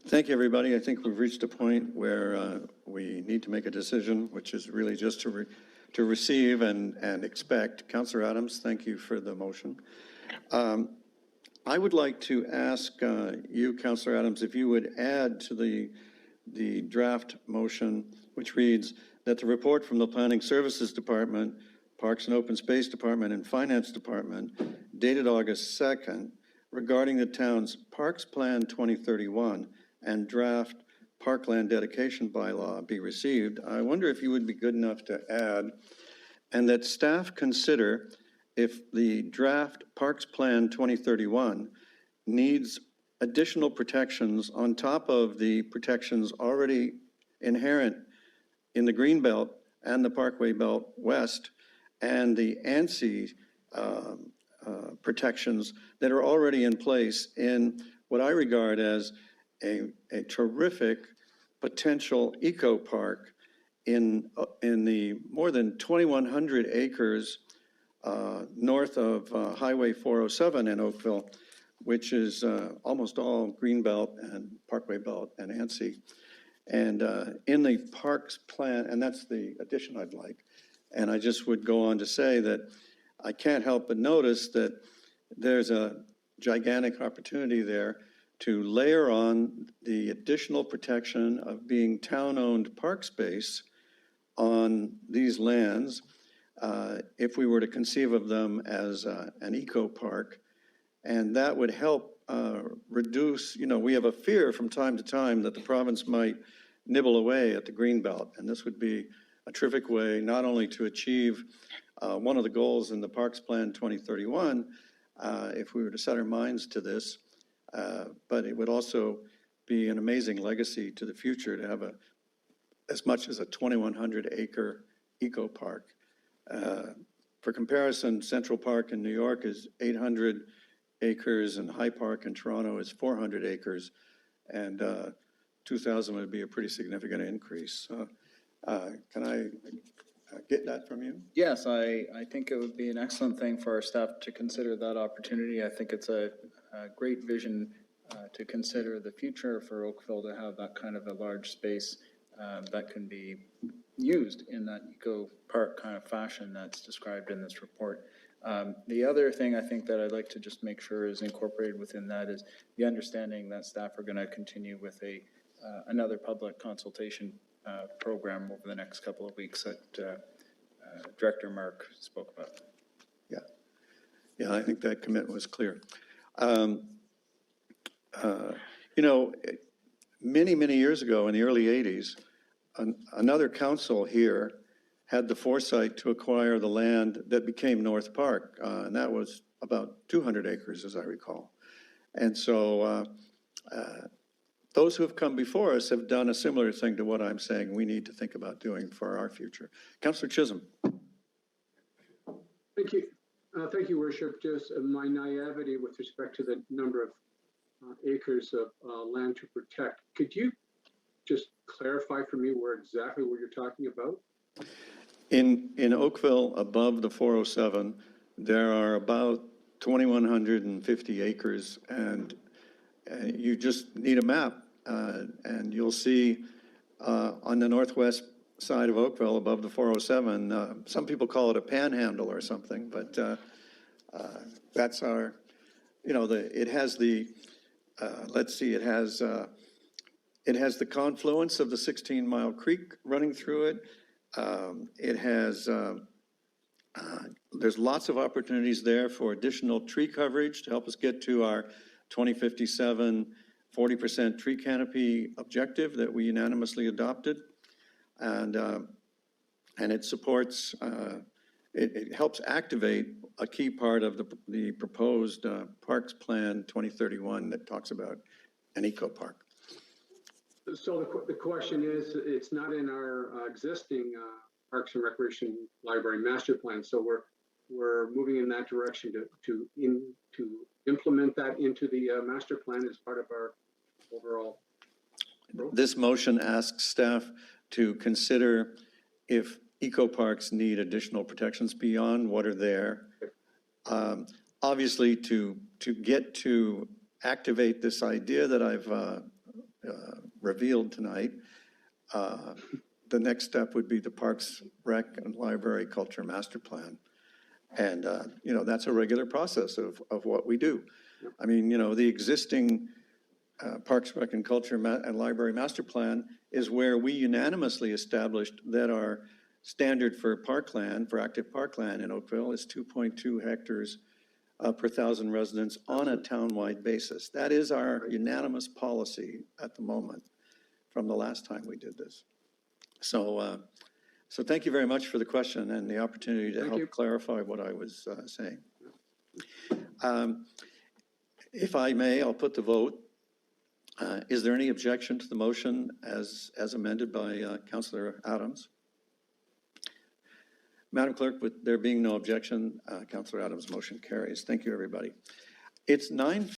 Thank you, everybody. I think we've reached a point where we need to make a decision, which is really just to receive and expect. Councillor Adams, thank you for the motion. I would like to ask you, Councillor Adams, if you would add to the draft motion, which reads that the report from the Planning Services Department, Parks and Open Space Department, and Finance Department, dated August 2nd, regarding the town's Parks Plan 2031 and draft Parkland Dedication Bylaw be received. I wonder if you would be good enough to add, and that staff consider if the draft Parks Plan 2031 needs additional protections on top of the protections already inherent in the Greenbelt and the Parkway Belt West and the ANSI protections that are already in place in what I regard as a terrific potential eco park in the more than 2,100 acres north of Highway 407 in Oakville, which is almost all Greenbelt and Parkway Belt and ANSI. And in the parks plan, and that's the addition I'd like. And I just would go on to say that I can't help but notice that there's a gigantic opportunity there to layer on the additional protection of being town-owned park space on these lands if we were to conceive of them as an eco park. And that would help reduce, we have a fear from time to time that the province might nibble away at the Greenbelt. And this would be a terrific way not only to achieve one of the goals in the Parks Plan 2031, if we were to set our minds to this, but it would also be an amazing legacy to the future to have as much as a 2,100 acre eco park. For comparison, Central Park in New York is 800 acres and High Park in Toronto is 400 acres, and 2,000 would be a pretty significant increase. Can I get that from you? Yes, I think it would be an excellent thing for our staff to consider that opportunity. I think it's a great vision to consider the future for Oakville to have that kind of a large space that can be used in that eco park kind of fashion that's described in this report. The other thing I think that I'd like to just make sure is incorporated within that is the understanding that staff are going to continue with another public consultation program over the next couple of weeks that Director Mark spoke about. Yeah, I think that commitment was clear. Many years ago in the early 80s, another council here had the foresight to acquire the land that became North Park, and that was about 200 acres, as I recall. And so those who have come before us have done a similar thing to what I'm saying we need to think about doing for our future. Councillor Chisholm. Thank you. Thank you, Worship. Just my naivety with respect to the number of acres of land to protect. Could you just clarify for me exactly what you're talking about? In Oakville, above the 407, there are about 2,150 acres, and you just need a map, and you'll see on the northwest side of Oakville, above the 407, some people call it a panhandle or something, but that's our, it has the, let's see, it has the confluence of the 16-mile creek running through it. It has, there's lots of opportunities there for additional tree coverage to help us get to our 2057 40% tree canopy objective that we unanimously adopted. And it supports, it helps activate a key part of the proposed Parks Plan 2031 that talks about an eco park. So the question is, it's not in our existing Parks and Recreation Library master plan. So we're moving in that direction to implement that into the master plan as part of our overall growth. This motion asks staff to consider if eco parks need additional protections beyond what are there. Obviously, to get to activate this idea that I've revealed tonight, the next step would be the Parks, Rec, and Library Culture Master Plan. And, you know, that's a regular process of what we do. I mean, you know, the existing Parks, Rec, and Culture and Library Master Plan is where we unanimously established that our standard for parkland, for active parkland in Oakville is 2.2 hectares per 1,000 residents on a townwide basis. That is our unanimous policy at the moment from the last time we did this. So, so thank you very much for the question and the opportunity to help clarify what I was saying. If I may, I'll put the vote. Is there any objection to the motion as amended by Councillor Adams? Madam Clerk, with there being no objection, Councillor Adams' motion carries. Thank you, everybody. It's 9:50.